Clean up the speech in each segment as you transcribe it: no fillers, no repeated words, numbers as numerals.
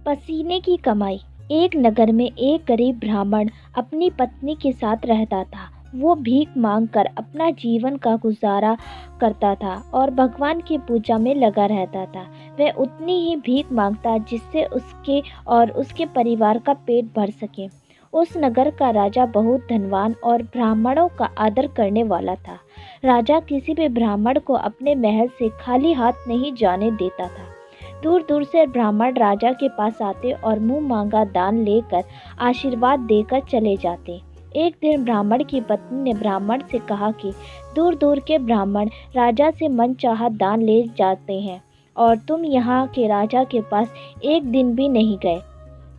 पसीने की कमाई। एक नगर में एक गरीब ब्राह्मण अपनी पत्नी के साथ रहता था। वो भीख मांगकर अपना जीवन का गुजारा करता था और भगवान की पूजा में लगा रहता था। वह उतनी ही भीख मांगता जिससे उसके और उसके परिवार का पेट भर सके। उस नगर का राजा बहुत धनवान और ब्राह्मणों का आदर करने वाला था। राजा किसी भी ब्राह्मण को अपने महल से खाली हाथ नहीं जाने देता था। दूर दूर से ब्राह्मण राजा के पास आते और मुंह मांगा दान लेकर आशीर्वाद देकर चले जाते। एक दिन ब्राह्मण की पत्नी ने ब्राह्मण से कहा कि दूर दूर के ब्राह्मण राजा से मनचाहा दान ले जाते हैं और तुम यहाँ के राजा के पास एक दिन भी नहीं गए।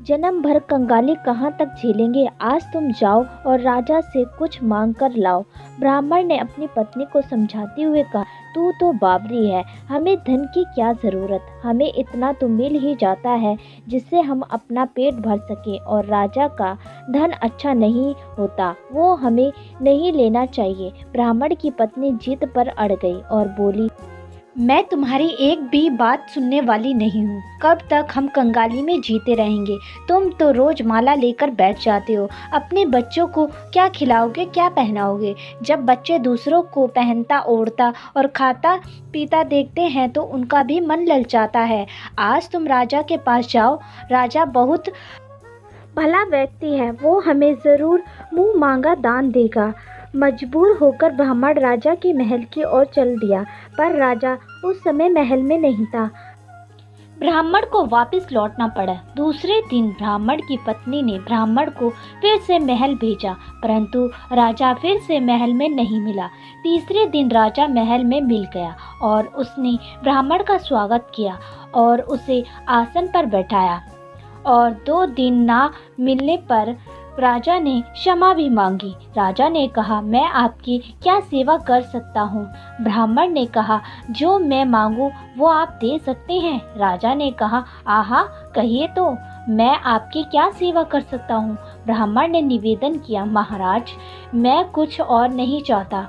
जन्म भर कंगाली कहाँ तक झेलेंगे। आज तुम जाओ और राजा से कुछ मांग कर लाओ। ब्राह्मण ने अपनी पत्नी को समझाते हुए कहा, तू तो बावरी है, हमें धन की क्या ज़रूरत। हमें इतना तो मिल ही जाता है जिससे हम अपना पेट भर सकें और राजा का धन अच्छा नहीं होता, वो हमें नहीं लेना चाहिए। ब्राह्मण की पत्नी जिद पर अड़ गई और बोली, मैं तुम्हारी एक भी बात सुनने वाली नहीं हूँ। कब तक हम कंगाली में जीते रहेंगे। तुम तो रोज माला लेकर बैठ जाते हो। अपने बच्चों को क्या खिलाओगे, क्या पहनाओगे। जब बच्चे दूसरों को पहनता ओढ़ता और खाता पीता देखते हैं तो उनका भी मन ललचाता है। आज तुम राजा के पास जाओ, राजा बहुत भला व्यक्ति है, वो हमें ज़रूर मुँह मांगा दान देगा। मजबूर होकर ब्राह्मण राजा के महल की ओर चल दिया, पर राजा उस समय महल में नहीं था। ब्राह्मण को वापस लौटना पड़ा। दूसरे दिन ब्राह्मण की पत्नी ने ब्राह्मण को फिर से महल भेजा, परंतु राजा फिर से महल में नहीं मिला। तीसरे दिन राजा महल में मिल गया और उसने ब्राह्मण का स्वागत किया और उसे आसन पर बैठाया। और 2 दिन ना मिलने पर राजा ने क्षमा भी मांगी। राजा ने कहा, मैं आपकी क्या सेवा कर सकता हूँ। ब्राह्मण ने कहा, जो मैं मांगू वो आप दे सकते हैं। राजा ने कहा, आहा, कहिए तो, मैं आपकी क्या सेवा कर सकता हूँ। ब्राह्मण ने निवेदन किया, महाराज, मैं कुछ और नहीं चाहता,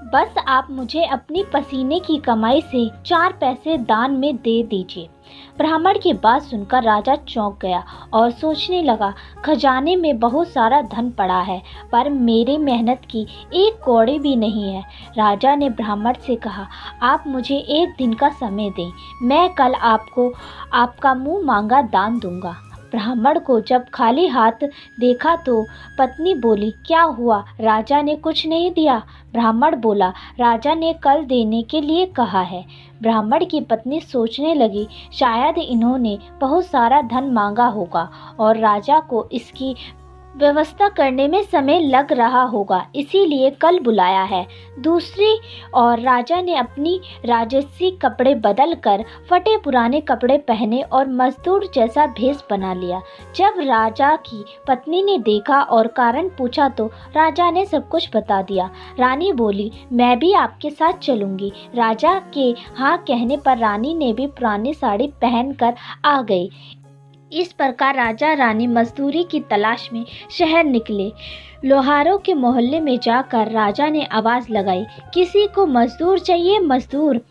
बस आप मुझे अपनी पसीने की कमाई से 4 पैसे दान में दे दीजिए। ब्राह्मण की बात सुनकर राजा चौंक गया और सोचने लगा, खजाने में बहुत सारा धन पड़ा है, पर मेरी मेहनत की 1 कौड़ी भी नहीं है। राजा ने ब्राह्मण से कहा, आप मुझे 1 दिन का समय दें, मैं कल आपको आपका मुंह मांगा दान दूंगा। ब्राह्मण को जब खाली हाथ देखा तो पत्नी बोली, क्या हुआ, राजा ने कुछ नहीं दिया। ब्राह्मण बोला, राजा ने कल देने के लिए कहा है। ब्राह्मण की पत्नी सोचने लगी, शायद इन्होंने बहुत सारा धन मांगा होगा और राजा को इसकी व्यवस्था करने में समय लग रहा होगा, इसीलिए कल बुलाया है। दूसरी ओर राजा ने अपनी राजसी कपड़े बदल कर फटे पुराने कपड़े पहने और मजदूर जैसा भेष बना लिया। जब राजा की पत्नी ने देखा और कारण पूछा तो राजा ने सब कुछ बता दिया। रानी बोली, मैं भी आपके साथ चलूंगी। राजा के हाँ कहने पर रानी ने भी पुरानी साड़ी पहनकर आ गई। इस प्रकार राजा रानी मजदूरी की तलाश में शहर निकले। लोहारों के मोहल्ले में जाकर राजा ने आवाज़ लगाई, किसी को मजदूर चाहिए, मजदूर।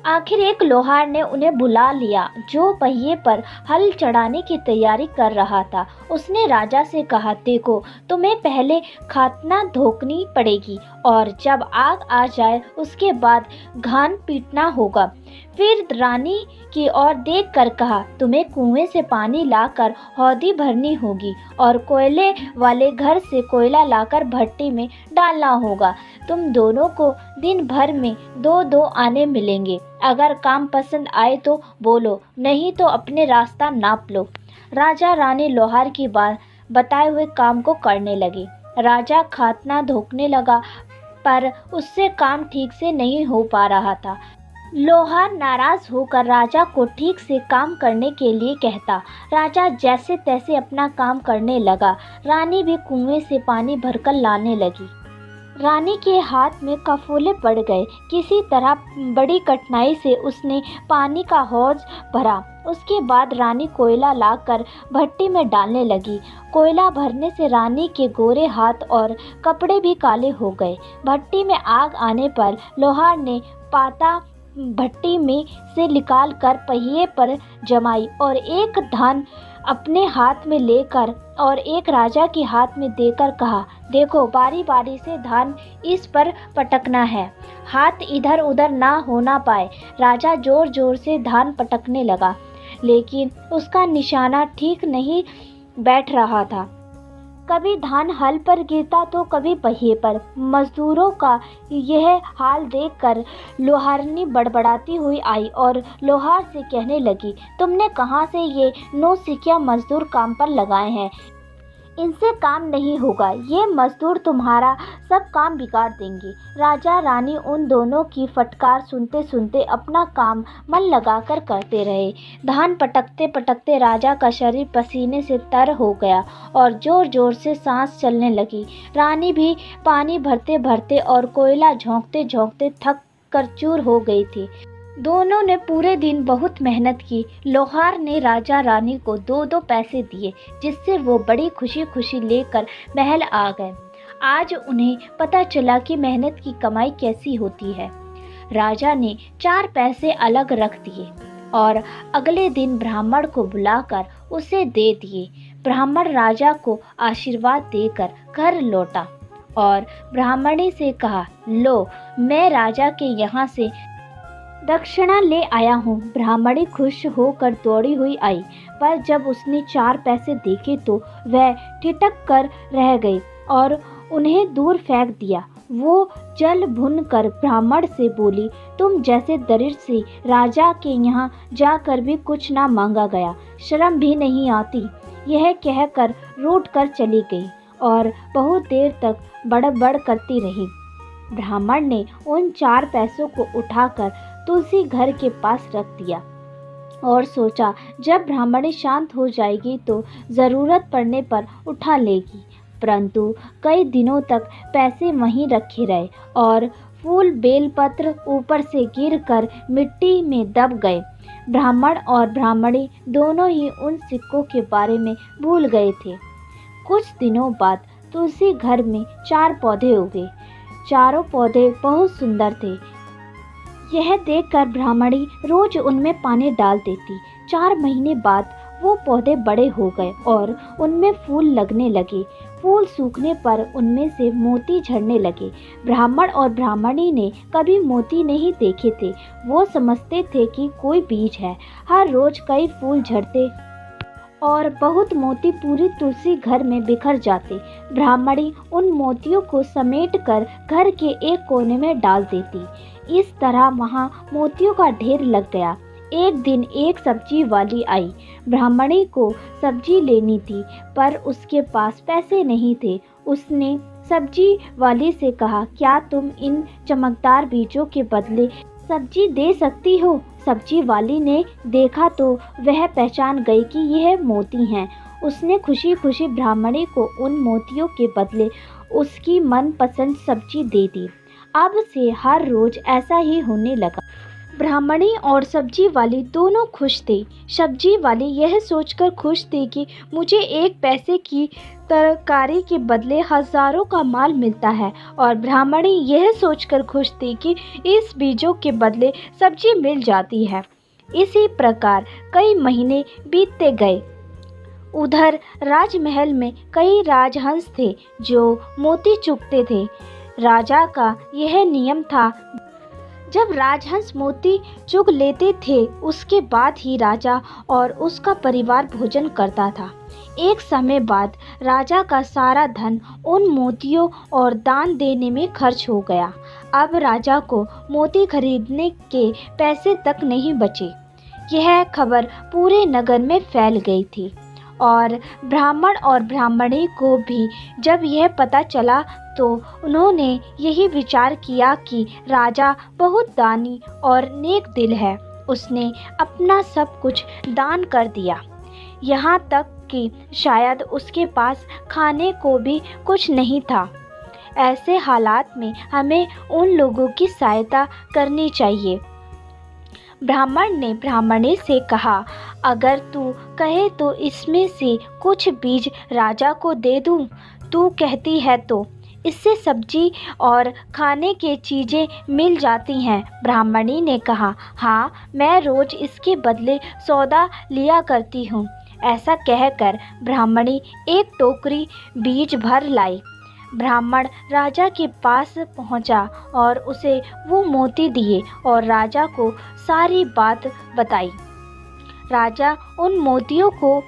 आखिर एक लोहार ने उन्हें बुला लिया, जो पहिए पर हल चढ़ाने की तैयारी कर रहा था। उसने राजा से कहा, देखो, तुम्हें पहले खातना धोकनी पड़ेगी और जब आग आ जाए उसके बाद घान पीटना होगा। फिर रानी की ओर देख कर कहा, तुम्हें कुएं से पानी लाकर हौदी भरनी होगी और कोयले वाले घर से कोयला लाकर भट्टी में डालना होगा। तुम दोनों को दिन भर में 2-2 आने मिलेंगे। अगर काम पसंद आए तो बोलो, नहीं तो अपने रास्ता नाप लो। राजा रानी लोहार की बात बताए हुए काम को करने लगे। राजा खातना धोकने लगा, पर उससे काम ठीक से नहीं हो पा रहा था। लोहार नाराज होकर राजा को ठीक से काम करने के लिए कहता। राजा जैसे तैसे अपना काम करने लगा। रानी भी कुएं से पानी भरकर लाने लगी। रानी के हाथ में कफोले पड़ गए। किसी तरह बड़ी कठिनाई से उसने पानी का हौज भरा। उसके बाद रानी कोयला लाकर भट्टी में डालने लगी। कोयला भरने से रानी के गोरे हाथ और कपड़े भी काले हो गए। भट्टी में आग आने पर लोहार ने पाता भट्टी में से निकाल कर पहिए पर जमाई और एक धान अपने हाथ में लेकर और एक राजा के हाथ में देकर कहा, देखो बारी बारी से धान इस पर पटकना है, हाथ इधर उधर ना होना पाए। राजा जोर जोर से धान पटकने लगा, लेकिन उसका निशाना ठीक नहीं बैठ रहा था। कभी धान हल पर गिरता तो कभी पहिए पर। मजदूरों का यह हाल देखकर लोहारनी बड़बड़ाती हुई आई और लोहार से कहने लगी, तुमने कहाँ से ये नौसिखिया मजदूर काम पर लगाए हैं? इनसे काम नहीं होगा, ये मजदूर तुम्हारा सब काम बिगाड़ देंगे। राजा रानी उन दोनों की फटकार सुनते सुनते अपना काम मन लगाकर करते रहे। धान पटकते पटकते राजा का शरीर पसीने से तर हो गया और जोर जोर से सांस चलने लगी। रानी भी पानी भरते भरते और कोयला झोंकते झोंकते थक कर चूर हो गई थी। दोनों ने पूरे दिन बहुत मेहनत की। लोहार ने राजा रानी को 2-2 पैसे दिए, जिससे वो बड़ी खुशी खुशी लेकर महल आ गए। आज उन्हें पता चला कि मेहनत की कमाई कैसी होती है। राजा ने 4 पैसे अलग रख दिए और अगले दिन ब्राह्मण को बुलाकर उसे दे दिए। ब्राह्मण राजा को आशीर्वाद देकर घर लौटा और ब्राह्मणी से कहा, लो मैं राजा के यहाँ से दक्षिणा ले आया हूँ। ब्राह्मणी खुश होकर दौड़ी हुई आई, पर जब उसने 4 पैसे देखे तो वह ठिठक कर रह गई और उन्हें दूर फेंक दिया। वो जल भुन कर ब्राह्मण से बोली, तुम जैसे दरिद्र से राजा के यहाँ जाकर भी कुछ ना मांगा गया, शर्म भी नहीं आती। यह कहकर रूठ कर चली गई और बहुत देर तक बड़बड़ करती रही। ब्राह्मण ने उन 4 पैसों को उठाकर तुलसी घर के पास रख दिया और सोचा, जब ब्राह्मणी शांत हो जाएगी तो ज़रूरत पड़ने पर उठा लेगी। परंतु कई दिनों तक पैसे वहीं रखे रहे और फूल बेलपत्र ऊपर से गिरकर मिट्टी में दब गए। ब्राह्मण और ब्राह्मणी दोनों ही उन सिक्कों के बारे में भूल गए थे। कुछ दिनों बाद तुलसी घर में 4 पौधे उगे। चारों पौधे बहुत सुंदर थे। यह देखकर ब्राह्मणी रोज उनमें पानी डाल देती। 4 महीने बाद वो पौधे बड़े हो गए और उनमें फूल लगने लगे। फूल सूखने पर उनमें से मोती झड़ने लगे। ब्राह्मण और ब्राह्मणी ने कभी मोती नहीं देखे थे। वो समझते थे कि कोई बीज है। हर रोज कई फूल झड़ते और बहुत मोती पूरी तुलसी घर में बिखर जाते। ब्राह्मणी उन मोतियों को समेटकर घर के एक कोने में डाल देती। इस तरह वहाँ मोतियों का ढेर लग गया। एक दिन एक सब्जी वाली आई। ब्राह्मणी को सब्जी लेनी थी, पर उसके पास पैसे नहीं थे। उसने सब्जी वाली से कहा, क्या तुम इन चमकदार बीजों के बदले सब्जी दे सकती हो? सब्जी वाली ने देखा तो वह पहचान गई कि यह मोती हैं। उसने खुशी खुशी ब्राह्मणी को उन मोतियों के बदले उसकी मनपसंद सब्जी दे दी। अब से हर रोज ऐसा ही होने लगा। ब्राह्मणी और सब्जी वाली दोनों खुश थे। सब्जी वाली यह सोचकर खुश थी कि मुझे 1 पैसे की तरकारी के बदले हजारों का माल मिलता है, और ब्राह्मणी यह सोचकर खुश थी कि इस बीजों के बदले सब्जी मिल जाती है। इसी प्रकार कई महीने बीतते गए। उधर राजमहल में कई राजहंस थे जो मोती चुगते थे। राजा का यह नियम था, जब राजहंस मोती चुग लेते थे उसके बाद ही राजा और उसका परिवार भोजन करता था। एक समय बाद राजा का सारा धन उन मोतियों और दान देने में खर्च हो गया। अब राजा को मोती खरीदने के पैसे तक नहीं बचे। यह खबर पूरे नगर में फैल गई थी और ब्राह्मण और ब्राह्मणी को भी जब यह पता चला तो उन्होंने यही विचार किया कि राजा बहुत दानी और नेक दिल है। उसने अपना सब कुछ दान कर दिया, यहाँ तक कि शायद उसके पास खाने को भी कुछ नहीं था। ऐसे हालात में हमें उन लोगों की सहायता करनी चाहिए। ब्राह्मण ने ब्राह्मणी से कहा, अगर तू कहे तो इसमें से कुछ बीज राजा को दे दूं। तू कहती है तो। इससे सब्जी और खाने की चीज़ें मिल जाती हैं। ब्राह्मणी ने कहा, हाँ, मैं रोज़ इसके बदले सौदा लिया करती हूँ। ऐसा कहकर ब्राह्मणी एक टोकरी बीज भर लाई। ब्राह्मण राजा के पास पहुंचा और उसे वो मोती दिए और राजा को सारी बात बताई। राजा उन मोतियों को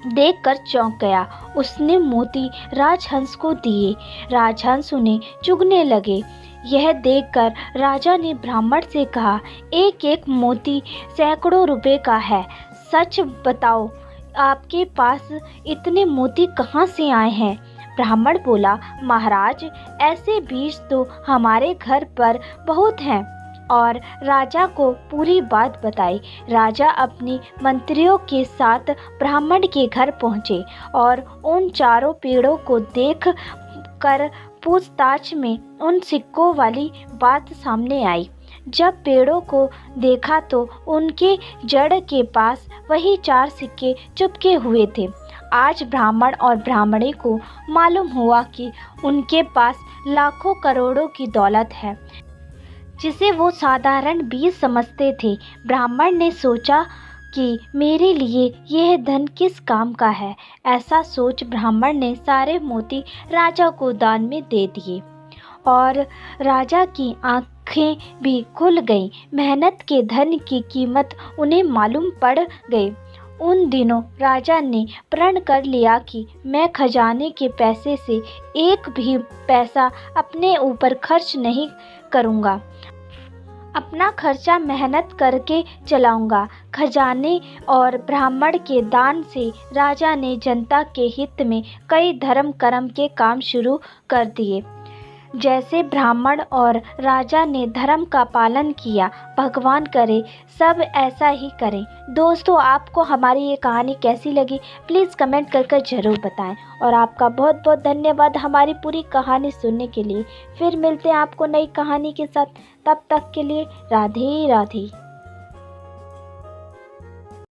देखकर चौंक गया। उसने मोती राजहंस को दिए। राजहंस उन्हें चुगने लगे। यह देखकर राजा ने ब्राह्मण से कहा, एक एक मोती सैकड़ों रुपए का है। सच बताओ, आपके पास इतने मोती कहाँ से आए हैं? ब्राह्मण बोला, महाराज, ऐसे बीज तो हमारे घर पर बहुत हैं। और राजा को पूरी बात बताई। राजा अपने मंत्रियों के साथ ब्राह्मण के घर पहुँचे और उन चारों पेड़ों को देख कर पूछताछ में उन सिक्कों वाली बात सामने आई। जब पेड़ों को देखा तो उनके जड़ के पास वही 4 सिक्के चिपके हुए थे। आज ब्राह्मण और ब्राह्मणी को मालूम हुआ कि उनके पास लाखों करोड़ों की दौलत है, जिसे वो साधारण बीज समझते थे। ब्राह्मण ने सोचा कि मेरे लिए यह धन किस काम का है। ऐसा सोच ब्राह्मण ने सारे मोती राजा को दान में दे दिए और राजा की आंखें भी खुल गईं। मेहनत के धन की कीमत उन्हें मालूम पड़ गई। उन दिनों राजा ने प्रण कर लिया कि मैं खजाने के पैसे से एक भी पैसा अपने ऊपर खर्च नहीं करूँगा। अपना खर्चा मेहनत करके चलाऊंगा। खजाने और ब्राह्मण के दान से राजा ने जनता के हित में कई धर्म कर्म के काम शुरू कर दिए। जैसे ब्राह्मण और राजा ने धर्म का पालन किया, भगवान करे सब ऐसा ही करें। दोस्तों, आपको हमारी ये कहानी कैसी लगी प्लीज़ कमेंट कर ज़रूर बताएं। और आपका बहुत बहुत धन्यवाद हमारी पूरी कहानी सुनने के लिए। फिर मिलते हैं आपको नई कहानी के साथ। तब तक के लिए राधे राधे।